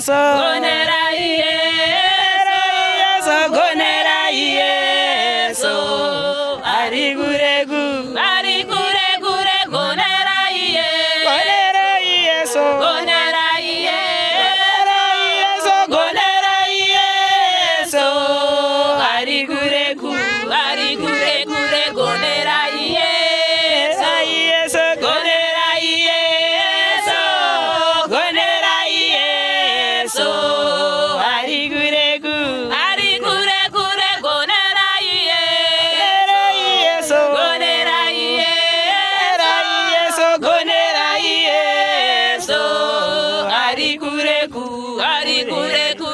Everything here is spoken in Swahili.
yeso gonera yeso gonera yeso ari guregu gonera yeso gonera yeso gonera yeso ari guregu gonera yeso gonera yeso gonera yeso ari guregu gonera yeso gonera yeso gonera yeso ari guregu